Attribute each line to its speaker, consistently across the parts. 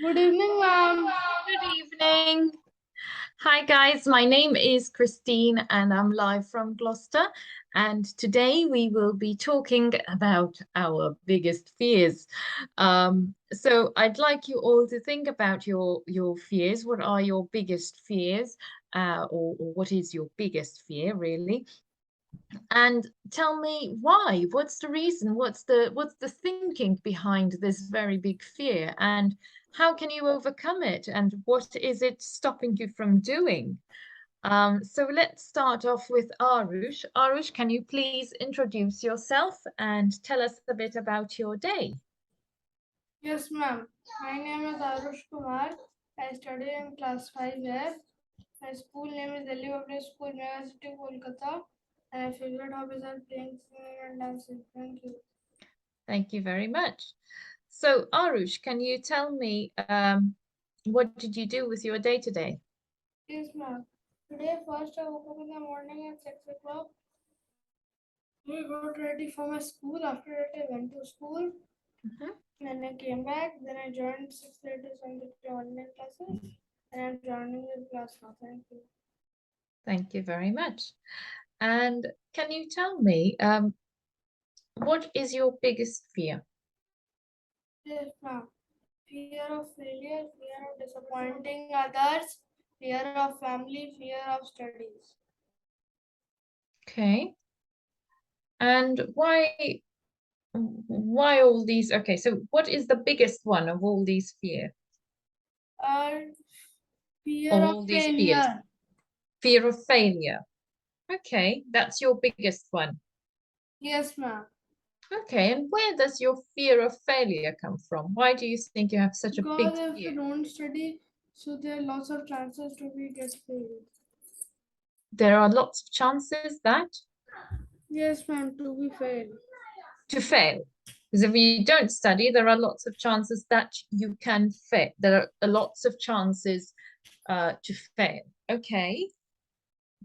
Speaker 1: Good evening, ma'am.
Speaker 2: Good evening. Hi, guys. My name is Christine, and I'm live from Gloucester. And today we will be talking about our biggest fears. So I'd like you all to think about your fears. What are your biggest fears, or what is your biggest fear, really? And tell me why. What's the reason? What's the thinking behind this very big fear? And how can you overcome it? And what is it stopping you from doing? So let's start off with Arush. Arush, can you please introduce yourself and tell us a bit about your day?
Speaker 1: Yes, ma'am. My name is Arush Kumar. I study in class 5F. My school name is LWT School, University, Kolkata. And my favorite hobbies are playing, singing, and dancing. Thank you.
Speaker 2: Thank you very much. So Arush, can you tell me what did you do with your day today?
Speaker 1: Yes, ma'am. Today, first I woke up in the morning at 6 o'clock. I got ready for my school. After that, I went to school.
Speaker 2: Mhm.
Speaker 1: Then I came back. Then I joined 6:30 Sunday online classes. And I'm joining your class now. Thank you.
Speaker 2: Thank you very much. And can you tell me, what is your biggest fear?
Speaker 1: Yes, ma'am. Fear of failure, fear of disappointing others, fear of family, fear of studies.
Speaker 2: Okay. And why all these? Okay, so what is the biggest one of all these fear?
Speaker 1: Fear
Speaker 2: Of
Speaker 1: of
Speaker 2: all these fears?
Speaker 1: failure.
Speaker 2: Fear of failure. Okay, that's your biggest one.
Speaker 1: Yes, ma'am.
Speaker 2: Okay, and where does your fear of failure come from? Why do you think you have such a big
Speaker 1: Because if
Speaker 2: fear?
Speaker 1: you don't study, so there are lots of chances to be get failed.
Speaker 2: There are lots of chances that
Speaker 1: Yes, ma'am, to be failed.
Speaker 2: to fail. Because if you don't study, there are lots of chances that you can fail. There are lots of chances to fail. Okay,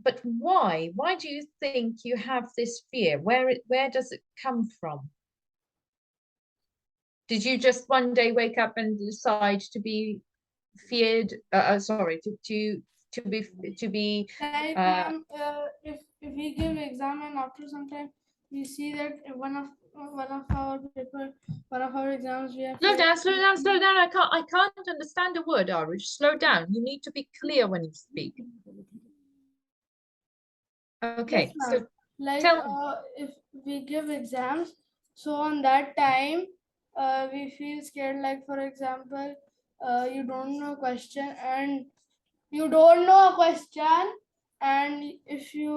Speaker 2: but why? Why do you think you have this fear? Where does it come from? Did you just one day wake up and decide to be feared? Sorry, to be.
Speaker 1: Like,
Speaker 2: Uh,
Speaker 1: ma'am, if we give exam and after some time we see that one of our paper, one of our exams we have
Speaker 2: Slow
Speaker 1: failed.
Speaker 2: down, slow down, slow down. I can't understand a word, Arush. Slow down. You need to be clear when you speak.
Speaker 1: Yes,
Speaker 2: Okay, so
Speaker 1: ma'am. Like,
Speaker 2: tell me.
Speaker 1: if we give exams, so on that time, we feel scared. Like, for example, you don't know a question and you don't know a question, and if you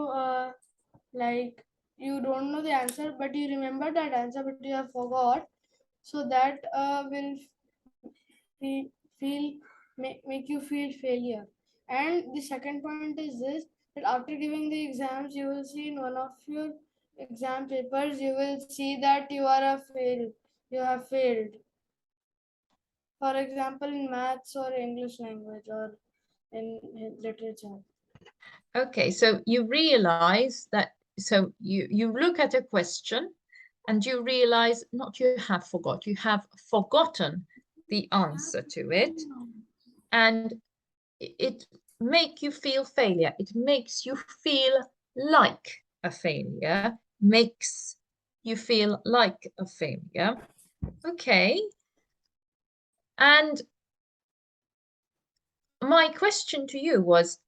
Speaker 1: like you don't know the answer, but you remember that answer, but you have forgot. So that will feel, feel make you feel failure. And the second point is this, that after giving the exams you will see in one of your exam papers you will see that you have failed, for example in maths or English language or in literature.
Speaker 2: Okay, so you realize that, so you look at a question and you realize not you have forgot, you have forgotten the answer to it, and it make you feel failure. It makes you feel like a failure, makes you feel like a failure. Okay. And my question to you was,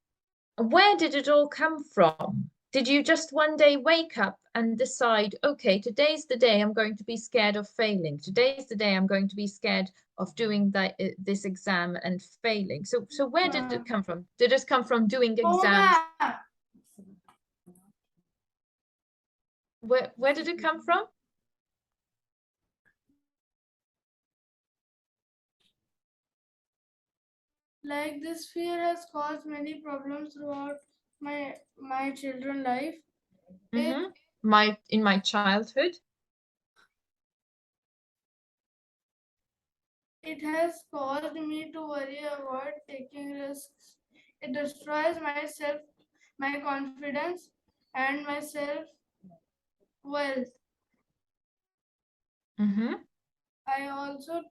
Speaker 2: where did it all come from? Did you just one day wake up and decide, okay, today's the day I'm going to be scared of failing. Today's the day I'm going to be scared of doing this exam and failing. So where did it come from? Did it come from doing
Speaker 1: No,
Speaker 2: exams?
Speaker 1: ma'am.
Speaker 2: Where did it come from?
Speaker 1: Like, this fear has caused many problems throughout my children life.
Speaker 2: Mm-hmm. In my childhood.
Speaker 1: It has caused me to worry about taking risks. It destroys my confidence, and my self wealth.
Speaker 2: Mm-hmm.
Speaker 1: I also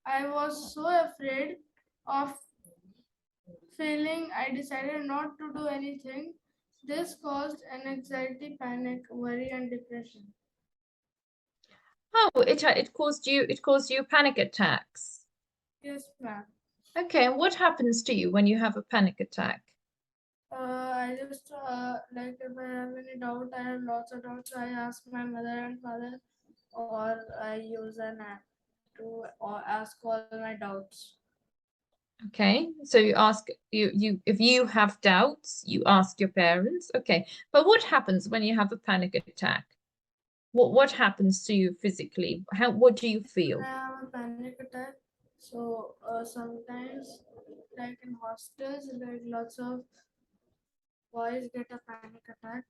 Speaker 1: I was so afraid of failing, I decided not to do anything. This caused an anxiety, panic, worry, and depression.
Speaker 2: Oh, it caused you panic attacks.
Speaker 1: Yes, ma'am.
Speaker 2: Okay, and what happens to you when you have a panic attack?
Speaker 1: I just like if I have any doubt, I have lots of doubts. I ask my mother and father, or I use an app to or ask all my doubts.
Speaker 2: Okay, so you if you have doubts, you ask your parents. Okay, but what happens when you have a panic attack? What happens to you physically? What do you feel?
Speaker 1: I have a panic attack. So sometimes, like in hostels, like lots of boys get a panic attack.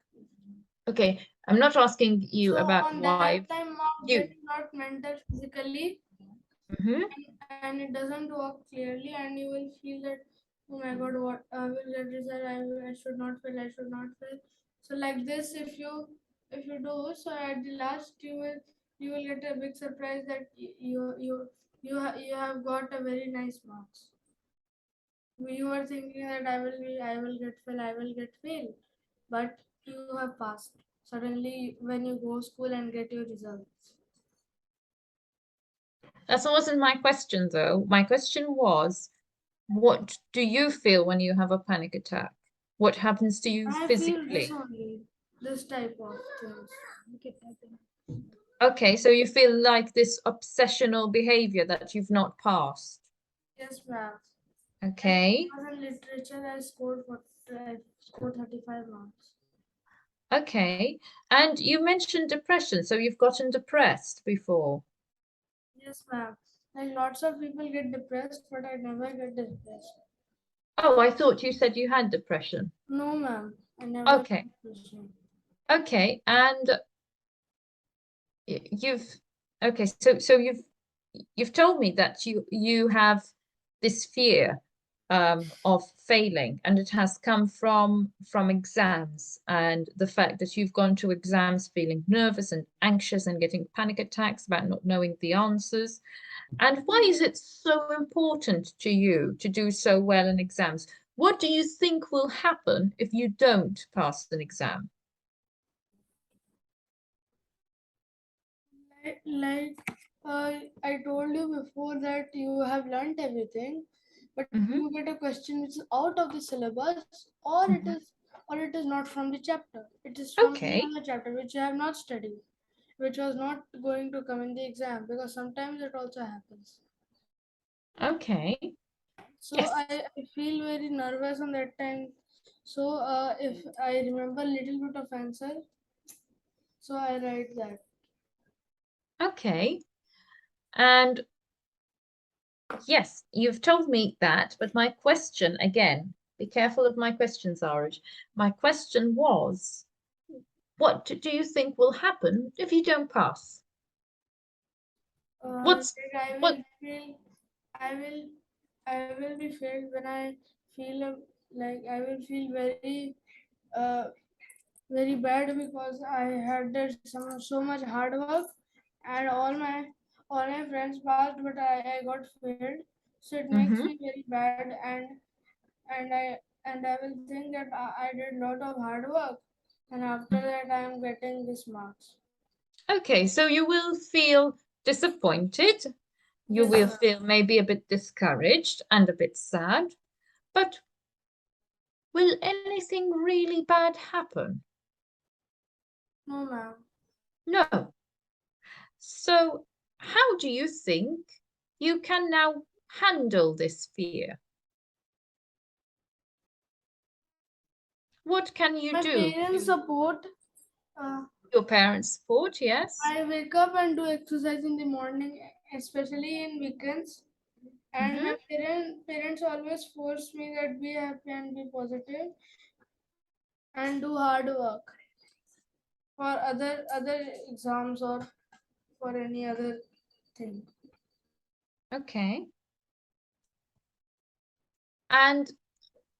Speaker 2: Okay, I'm not asking you
Speaker 1: So
Speaker 2: about
Speaker 1: on that
Speaker 2: wives.
Speaker 1: time, mom
Speaker 2: You.
Speaker 1: gets not mental physically,
Speaker 2: Hmm.
Speaker 1: and it doesn't work clearly, and you will feel that, oh my god, what I will get result. I should not fail. I should not fail. So like this, if you do so, at the last you will get a big surprise that you have got a very nice marks. You were thinking that I will get fail. I will get fail, but you have passed. Suddenly, when you go school and get your results.
Speaker 2: That wasn't my question, though. My question was, what do you feel when you have a panic attack? What happens to you
Speaker 1: I feel this
Speaker 2: physically?
Speaker 1: only, this type of things. Okay,
Speaker 2: Okay, so you feel like this obsessional behavior that you've not passed.
Speaker 1: yes, ma'am. Like
Speaker 2: Okay,
Speaker 1: in literature, I scored 35 marks.
Speaker 2: okay. And you mentioned depression, so you've gotten depressed before.
Speaker 1: Yes, ma'am. Like lots of people get depressed, but I never get depressed.
Speaker 2: Oh, I thought you said you had depression.
Speaker 1: No, ma'am. I never get
Speaker 2: Okay,
Speaker 1: depression.
Speaker 2: okay. And you've okay, so you've told me that you have this fear of failing, and it has come from exams and the fact that you've gone to exams feeling nervous and anxious and getting panic attacks about not knowing the answers. And why is it so important to you to do so well in exams? What do you think will happen if you don't pass an exam?
Speaker 1: I told you before that you have learnt everything, but
Speaker 2: Hmm.
Speaker 1: you get a question which is out of the syllabus,
Speaker 2: Hmm.
Speaker 1: or it is not from the chapter. It is from
Speaker 2: Okay,
Speaker 1: another chapter which you have not studied, which was not going to come in the exam because sometimes it also happens.
Speaker 2: okay.
Speaker 1: So
Speaker 2: Yes.
Speaker 1: I feel very nervous on that time. So if I remember little bit of answer, so I write that.
Speaker 2: Okay. And yes, you've told me that, but my question again, be careful of my questions, Arj. My question was, what do you think will happen if you don't pass? What's
Speaker 1: Like
Speaker 2: what?
Speaker 1: I will, I will be filled when I feel like I will feel uh, very bad because I had done so much hard work and all my friends passed, but I got failed. So it makes me
Speaker 2: Hmm.
Speaker 1: very bad, and I will think that I did a lot of hard work, and after that I am getting this marks.
Speaker 2: Okay, so you will feel disappointed. You
Speaker 1: Yes,
Speaker 2: will
Speaker 1: ma'am.
Speaker 2: feel maybe a bit discouraged and a bit sad, but will anything really bad happen?
Speaker 1: No, ma'am.
Speaker 2: No. So, how do you think you can now handle this fear? What can you
Speaker 1: My
Speaker 2: do
Speaker 1: parents
Speaker 2: to
Speaker 1: support. Uh,
Speaker 2: your parents' support? Yes.
Speaker 1: I wake up and do exercise in the morning, especially in weekends. And my
Speaker 2: Hmm.
Speaker 1: parents always force me that be happy and be positive and do hard work for other exams or for any other thing.
Speaker 2: Okay. And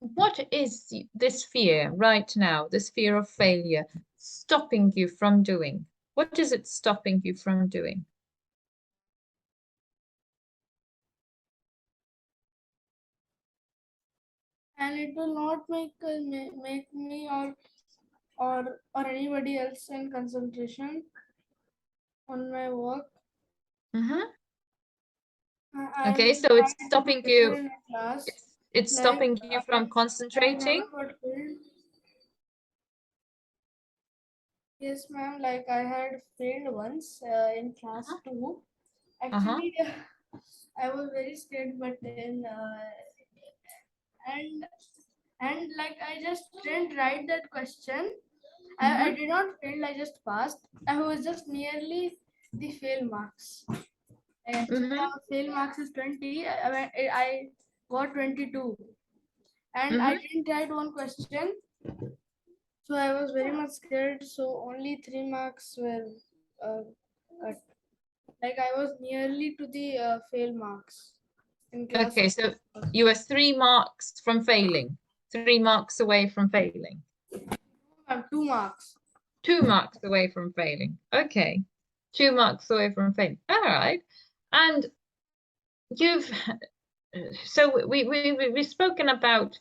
Speaker 2: what is this fear right now, this fear of failure, stopping you from doing? What is it stopping you from doing?
Speaker 1: and it will not make me or anybody else in concentration on my work.
Speaker 2: Mm-hmm.
Speaker 1: I
Speaker 2: Okay,
Speaker 1: will
Speaker 2: so
Speaker 1: try
Speaker 2: it's
Speaker 1: to be
Speaker 2: stopping
Speaker 1: better
Speaker 2: you.
Speaker 1: in a class.
Speaker 2: It's
Speaker 1: Like
Speaker 2: stopping you from
Speaker 1: I never
Speaker 2: concentrating.
Speaker 1: got failed. Yes, ma'am. Like I had failed once in class
Speaker 2: Uh-huh.
Speaker 1: two.
Speaker 2: Uh-huh.
Speaker 1: Actually, I was very scared, but then and like I just didn't write that question. I
Speaker 2: Mm-hmm.
Speaker 1: did not fail. I just passed. I was just nearly the fail marks. Actually,
Speaker 2: Mm-hmm.
Speaker 1: our fail marks is 20. I got 22, and I
Speaker 2: Mm-hmm.
Speaker 1: didn't write one question. So I was very much scared. So only 3 marks were uh, cut. Like I was nearly to the fail marks in class.
Speaker 2: Okay, so you were 3 marks from failing, 3 marks away from failing,
Speaker 1: 2 marks.
Speaker 2: 2 marks away from failing. Okay, 2 marks away from failing. All right. And you've so we've spoken about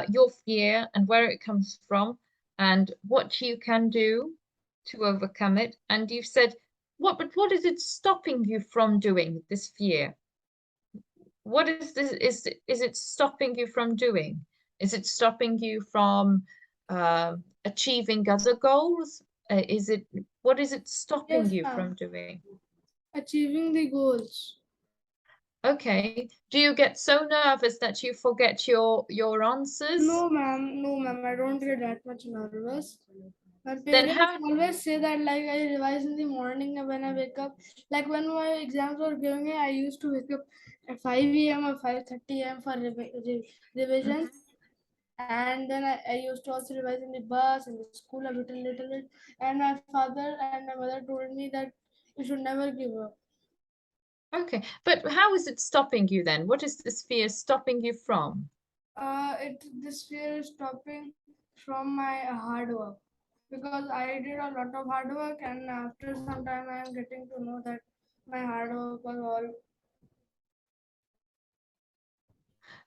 Speaker 2: your fear and where it comes from and what you can do to overcome it. And you've said what is it stopping you from doing this fear? What is this is it stopping you from doing? Is it stopping you from achieving other goals? Is it what is it stopping
Speaker 1: Yes,
Speaker 2: you
Speaker 1: ma'am.
Speaker 2: from doing?
Speaker 1: Achieving the goals.
Speaker 2: Okay. Do you get so nervous that you forget your answers?
Speaker 1: No, ma'am. No, ma'am. I don't get that much nervous. My
Speaker 2: Then
Speaker 1: parents
Speaker 2: how
Speaker 1: always say that like I revise in the morning when I wake up. Like when my exams were giving, I used to wake up at 5 a.m. or 5:30 a.m. for revision.
Speaker 2: Mhm.
Speaker 1: And then I used to also revise in the bus, in the school a little bit. And my father and my mother told me that you should never give up.
Speaker 2: Okay. But how is it stopping you then? What is this fear stopping you from?
Speaker 1: This fear is stopping from my hard work because I did a lot of hard work, and after some time, I am getting to know that my hard work was all.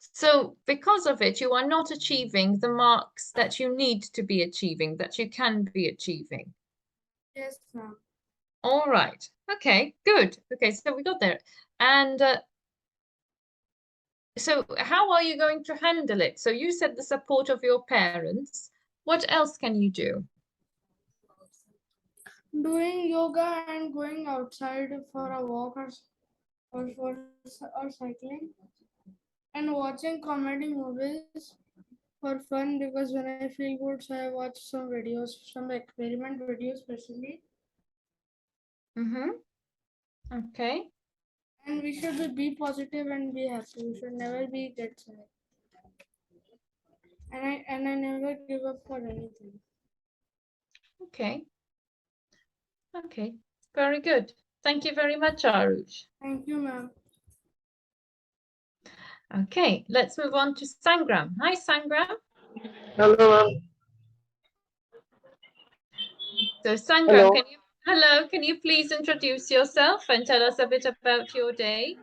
Speaker 2: So because of it, you are not achieving the marks that you need to be achieving, that you can be achieving.
Speaker 1: Yes, ma'am.
Speaker 2: All right. Okay, good. Okay, so we got there. And so how are you going to handle it? So you said the support of your parents. What else can you do?
Speaker 1: Doing yoga and going outside for a walk or cycling, and watching comedy movies for fun because when I feel good, so I watch some videos, some experiment videos, especially.
Speaker 2: Mm-hmm. Okay.
Speaker 1: And we should be positive and be happy. We should never be get sad. And I never give up for anything.
Speaker 2: Okay. Okay. Very good. Thank you very much, Arush.
Speaker 1: Thank you, ma'am.
Speaker 2: Okay, let's move on to Sangram. Hi, Sangram.
Speaker 3: Hello, ma'am.
Speaker 2: So Sangram,
Speaker 3: Hello.
Speaker 2: hello, can you please introduce yourself and tell us a bit about your day?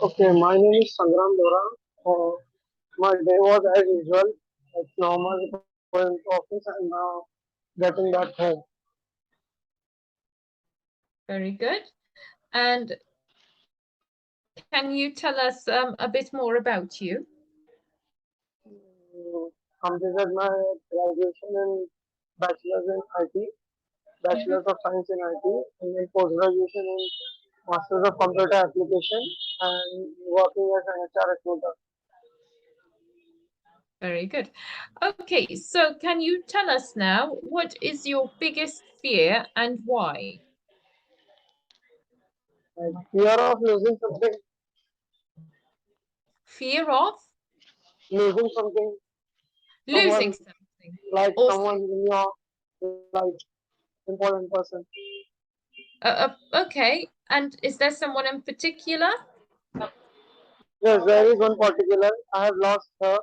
Speaker 3: Okay, my name is Sangram Dora. My day was as usual. It's normal going to office and now getting back home.
Speaker 2: Very good. And can you tell us a bit more about you?
Speaker 3: Completed my graduation in Bachelor's in IT,
Speaker 2: Mhm.
Speaker 3: Bachelor's of Science in IT, and then post graduation in Masters of Computer Application, and working as an HR recruiter.
Speaker 2: Very good. Okay, so can you tell us now what is your biggest fear and why?
Speaker 3: Like fear of losing something,
Speaker 2: Fear of
Speaker 3: losing something,
Speaker 2: losing
Speaker 3: someone
Speaker 2: something
Speaker 3: like
Speaker 2: or
Speaker 3: someone in your life, important person.
Speaker 2: okay, and is there someone in particular?
Speaker 3: Yes, there is one particular. I have lost her.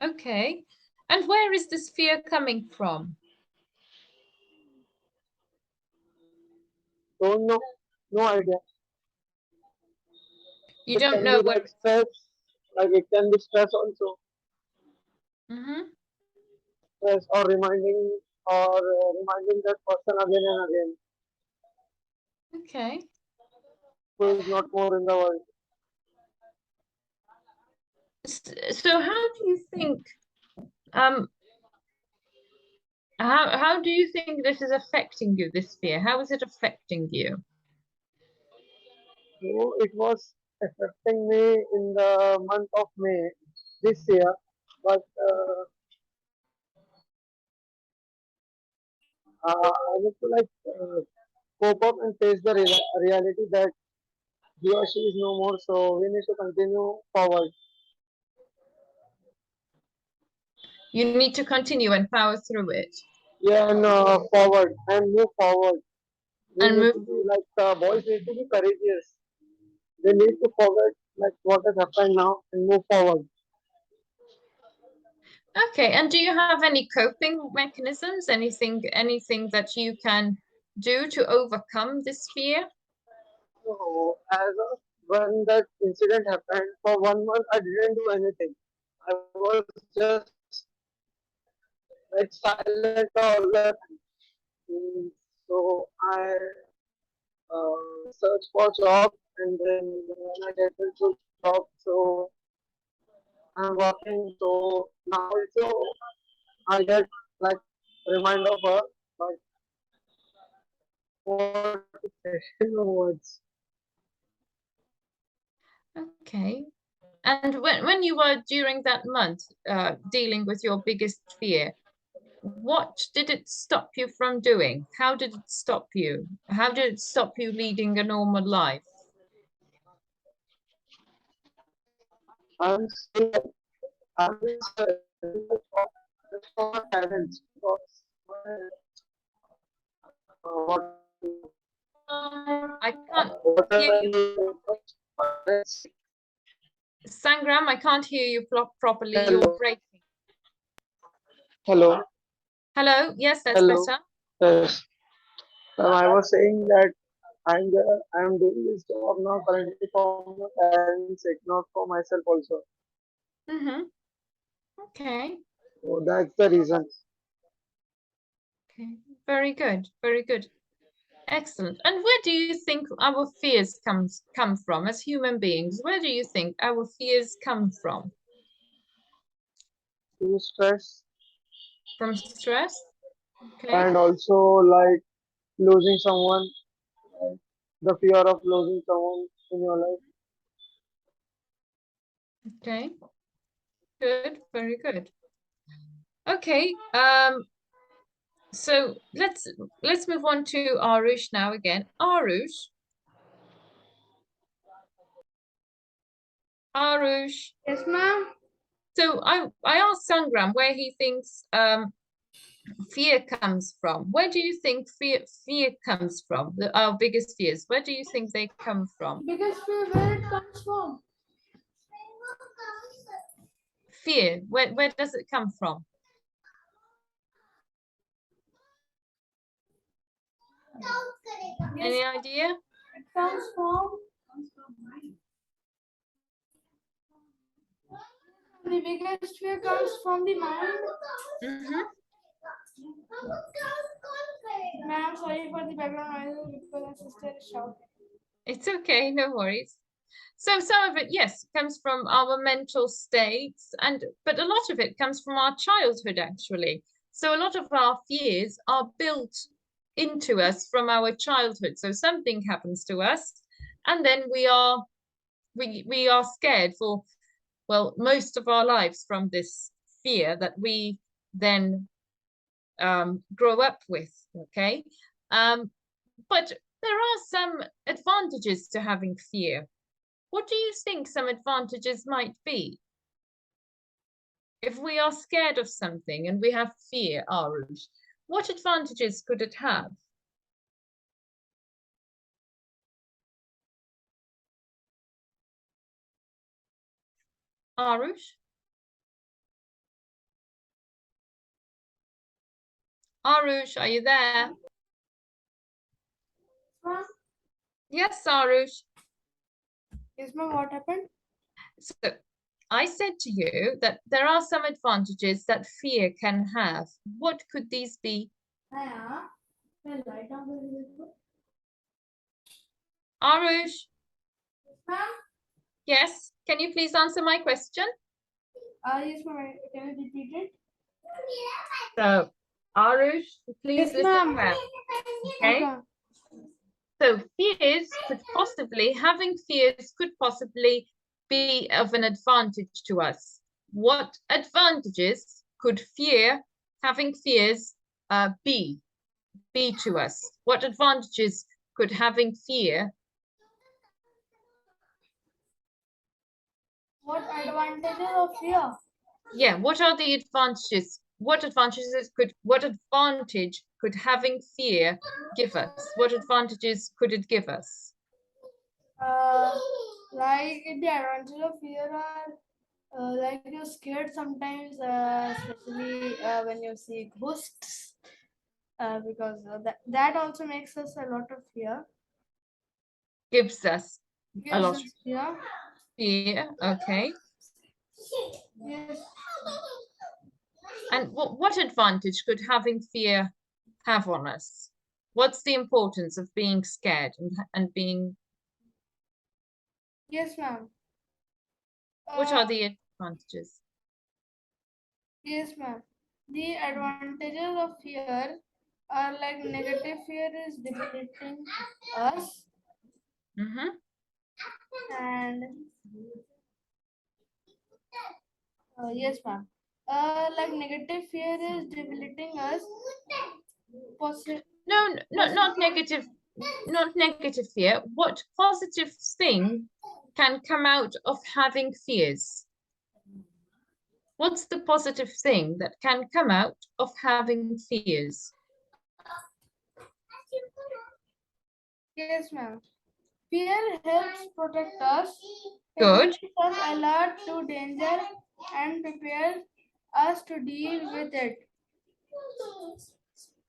Speaker 2: Okay. And where is this fear coming from?
Speaker 3: Don't know. No idea.
Speaker 2: You
Speaker 3: It
Speaker 2: don't
Speaker 3: can
Speaker 2: know
Speaker 3: be
Speaker 2: where
Speaker 3: like
Speaker 2: it's
Speaker 3: stress. Like it can be stress also,
Speaker 2: Mm-hmm.
Speaker 3: stress or reminding that person again and again
Speaker 2: Okay.
Speaker 3: who is not more in the world.
Speaker 2: So how do you think um how do you think this is affecting you, this fear? How is it affecting you?
Speaker 3: So it was affecting me in the month of May this year, but I need to cope up and face the reality that he or she is no more. So we need to continue forward.
Speaker 2: You need to continue and power through it
Speaker 3: Yeah, and forward and move forward. We
Speaker 2: and
Speaker 3: need
Speaker 2: move.
Speaker 3: to be like the boys need to be courageous. They need to forget like what has happened now and move forward.
Speaker 2: Okay, and do you have any coping mechanisms? Anything that you can do to overcome this fear?
Speaker 3: So when that incident happened, for 1 month I didn't do anything. I was just like silent all the time. Mm, So I search for job and then when I get into job, so I'm working. So now also I get like remind of her, but what to say? No words.
Speaker 2: Okay. And when you were during that month dealing with your biggest fear, what did it stop you from doing? How did it stop you? How did it stop you leading a normal life?
Speaker 3: I'm saying that I'm just just for my parents because what
Speaker 2: I can't hear
Speaker 3: whatever I
Speaker 2: you.
Speaker 3: need parents.
Speaker 2: Sangram, I can't hear you properly. You're
Speaker 3: Hello,
Speaker 2: breaking.
Speaker 3: hello,
Speaker 2: Hello? Yes, that's
Speaker 3: hello.
Speaker 2: better.
Speaker 3: Yes. I was saying that I'm doing this job now currently for my parents' sake, not for myself also.
Speaker 2: Mm-hmm. Okay.
Speaker 3: So that's the reason.
Speaker 2: Okay. Very good. Very good. Excellent. And where do you think our fears come from as human beings? Where do you think our fears come from?
Speaker 3: To stress
Speaker 2: From stress? Okay.
Speaker 3: and also like losing someone, the fear of losing someone in your life.
Speaker 2: Okay. Good. Very good. Okay. So let's move on to Arush now again. Arush.
Speaker 1: Yes, ma'am.
Speaker 2: So I asked Sangram where he thinks fear comes from. Where do you think fear comes from? Our biggest fears. Where do you think they come from?
Speaker 1: Biggest fear, where it comes from?
Speaker 2: Fear. Where does it come from?
Speaker 1: Yes,
Speaker 2: Any idea?
Speaker 1: it comes from the biggest fear comes from the mind.
Speaker 2: Mm-hmm.
Speaker 1: Ma'am, sorry for the background noises because my sister is shouting.
Speaker 2: It's okay, no worries. So some of it, yes, comes from our mental states, but a lot of it comes from our childhood, actually. So a lot of our fears are built into us from our childhood. So something happens to us, and then we are scared for, well, most of our lives from this fear that we then grow up with. Okay. But there are some advantages to having fear. What do you think some advantages might be? If we are scared of something and we have fear, Arush, what advantages could it have? Arush? Arush, are you there?
Speaker 1: Ma'am?
Speaker 2: Yes, Arush.
Speaker 1: Yes, ma'am, what happened?
Speaker 2: So I said to you that there are some advantages that fear can have. What could these be? Arush, yes, can you please answer my question?
Speaker 1: Yes, ma'am. Can you repeat it?
Speaker 2: So, Arush, please
Speaker 1: Yes,
Speaker 2: listen
Speaker 1: ma'am.
Speaker 2: well. Okay.
Speaker 1: Okay.
Speaker 2: So having fears could possibly be of an advantage to us. What advantages could having fears be to us? What advantages could having fear?
Speaker 1: What advantages of fear?
Speaker 2: Yeah, what are the advantages? What advantage could having fear give us? What advantages could it give us?
Speaker 1: Like the advantages of fear are like you're scared sometimes, especially when you see ghosts, because that also makes us a lot of fear.
Speaker 2: Gives us a
Speaker 1: Gives
Speaker 2: lot
Speaker 1: us
Speaker 2: of
Speaker 1: fear.
Speaker 2: fear, okay.
Speaker 1: Yes.
Speaker 2: And what advantage could having fear have on us? What's the importance of being scared and being,
Speaker 1: Yes, ma'am.
Speaker 2: what are the advantages?
Speaker 1: Yes, ma'am. The advantages of fear are like negative fear is debilitating us,
Speaker 2: Mm-hmm.
Speaker 1: and yes, ma'am. Like negative fear is debilitating us.
Speaker 2: No, not negative, not negative fear. What positive thing can come out of having fears? What's the positive thing that can come out of having fears?
Speaker 1: Yes, ma'am. Fear helps protect us. It
Speaker 2: Good.
Speaker 1: makes us alert to danger and prepares us to deal with it.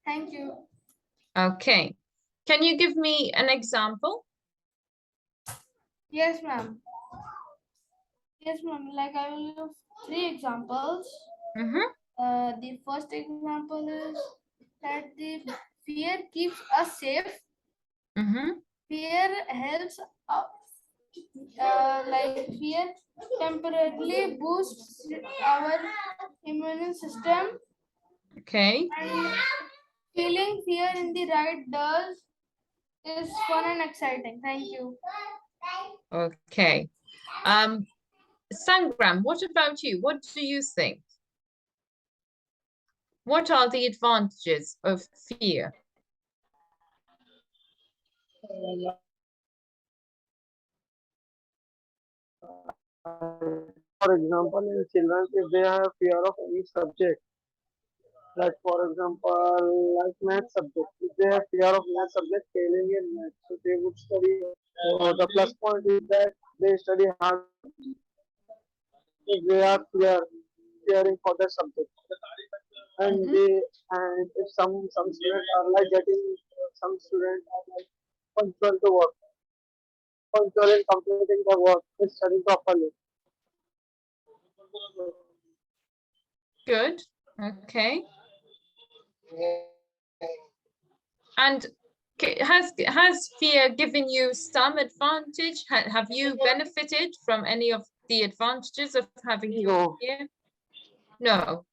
Speaker 1: Thank you.
Speaker 2: Okay. Can you give me an example?
Speaker 1: Yes, ma'am. Yes, ma'am. Like I will give 3 examples.
Speaker 2: Mm-hmm.
Speaker 1: The first example is that the fear keeps us safe.
Speaker 2: Mm-hmm.
Speaker 1: Fear helps, like fear temporarily boosts our immune system,
Speaker 2: Okay.
Speaker 1: and feeling fear in the right does is fun and exciting. Thank you.
Speaker 2: Okay. Sangram, what about you? What do you think? What are the advantages of fear?
Speaker 3: For example, in children, if they have fear of any subject, like for example, like math subject, if they have fear of math subject failing in math, so they would study. The plus point is that they study hard if they are fearing for that subject, and
Speaker 2: Mm-hmm.
Speaker 3: they and if some students are like getting some students are like punctual to work, punctual in completing the work, is studying properly.
Speaker 2: Good. Okay. And has fear given you some advantage? Have you benefited from any of the advantages of having
Speaker 3: No.
Speaker 2: fear? No.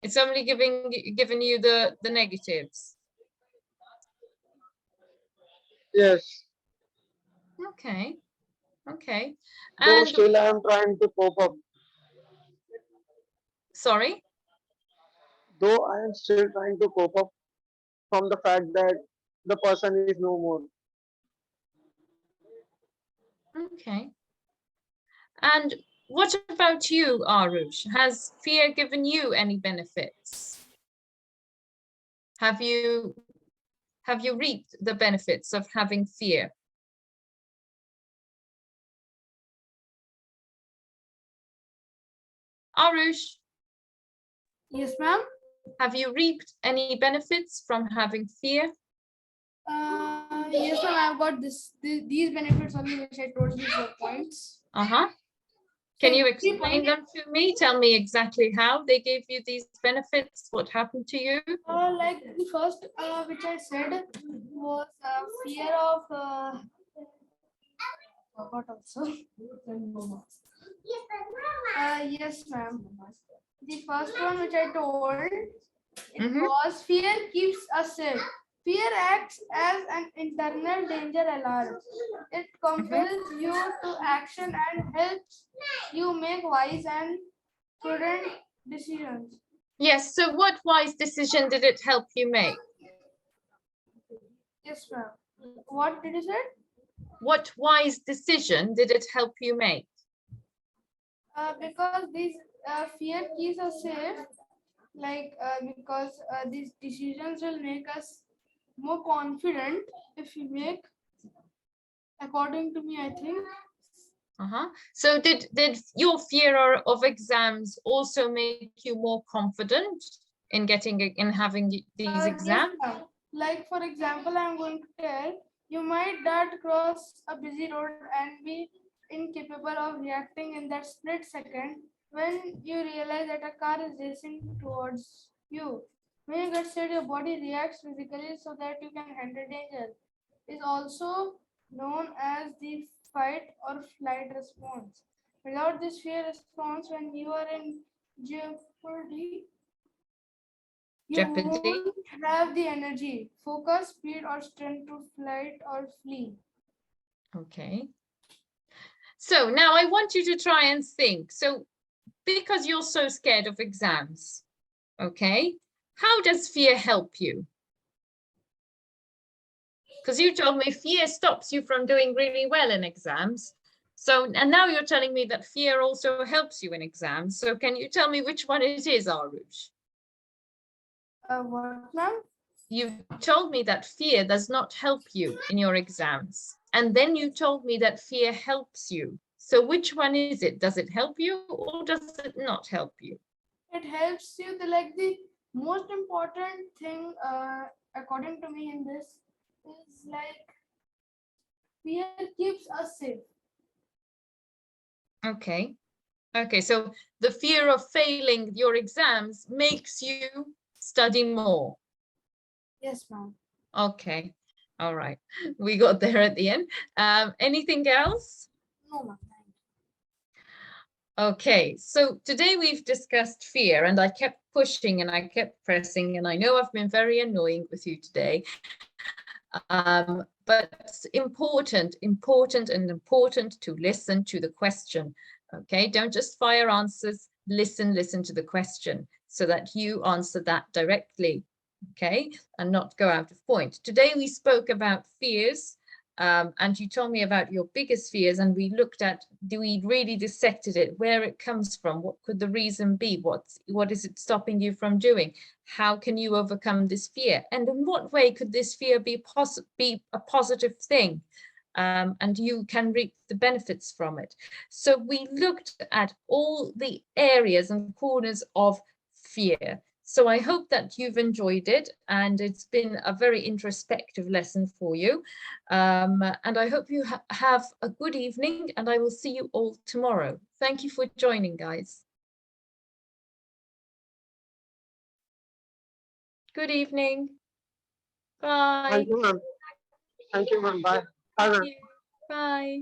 Speaker 2: It's only given you the negatives.
Speaker 3: Yes.
Speaker 2: Okay. Okay.
Speaker 3: Though
Speaker 2: And
Speaker 3: still I am trying to cope up.
Speaker 2: sorry.
Speaker 3: Though I am still trying to cope up from the fact that the person is no more.
Speaker 2: Okay. And what about you, Arush? Has fear given you any benefits? Have you reaped the benefits of having fear? Arush,
Speaker 1: Yes, ma'am.
Speaker 2: have you reaped any benefits from having fear?
Speaker 1: Yes, ma'am. I've got these benefits only which I told you 4 points.
Speaker 2: Uh-huh. Can
Speaker 1: So
Speaker 2: you
Speaker 1: keep on.
Speaker 2: explain them to me? Tell me exactly how they gave you these benefits. What happened to you?
Speaker 1: Like the first which I said was fear of forgot also. Yes, ma'am. The first one which I told, it
Speaker 2: Mhm.
Speaker 1: was fear keeps us safe. Fear acts as an internal danger alarm. It compels you to action and helps you make wise and prudent decisions.
Speaker 2: Yes, so what wise decision did it help you make?
Speaker 1: Yes, ma'am. What did you say?
Speaker 2: What wise decision did it help you make?
Speaker 1: Because these fear keeps us safe, because these decisions will make us more confident if we make, according to me, I think.
Speaker 2: Uh-huh. So did your fear of exams also make you more confident in having these
Speaker 1: Yes,
Speaker 2: exams?
Speaker 1: ma'am. Like for example, I'm going to tell you might dart cross a busy road and be incapable of reacting in that split second when you realize that a car is racing towards you. When you get scared, your body reacts physically so that you can handle danger. Is also known as the fight or flight response. Without this fear response, when you are in jeopardy, you
Speaker 2: Jeopardy.
Speaker 1: won't have the energy, focus, speed, or strength to flight or flee.
Speaker 2: Okay. So now I want you to try and think. So because you're so scared of exams, okay, how does fear help you? Because you told me fear stops you from doing really well in exams. So, and now you're telling me that fear also helps you in exams. So can you tell me which one it is, Arush?
Speaker 1: What, ma'am?
Speaker 2: You told me that fear does not help you in your exams. And then you told me that fear helps you. So which one is it? Does it help you or does it not help you?
Speaker 1: It helps you. The most important thing, according to me, in this is like fear keeps us safe.
Speaker 2: Okay. Okay, so the fear of failing your exams makes you study more.
Speaker 1: Yes, ma'am.
Speaker 2: Okay, all right. We got there at the end. Anything else?
Speaker 1: No, ma'am.
Speaker 2: Okay, so today we've discussed fear and I kept pushing and I kept pressing and I know I've been very annoying with you today. But it's important to listen to the question. Okay, don't just fire answers, listen to the question so that you answer that directly. Okay, and not go out of point. Today we spoke about fears, and you told me about your biggest fears, and we looked at, we really dissected it, where it comes from, what could the reason be, what is it stopping you from doing, how can you overcome this fear, and in what way could this fear be a positive thing, and you can reap the benefits from it. So we looked at all the areas and corners of fear. So I hope that you've enjoyed it and it's been a very introspective lesson for you. And I hope you have a good evening and I will see you all tomorrow. Thank you for joining, guys. Good evening. Bye.
Speaker 3: Thank you, ma'am. Thank you, ma'am. Bye. Bye,
Speaker 2: Thank
Speaker 3: ma'am.
Speaker 2: you. Bye.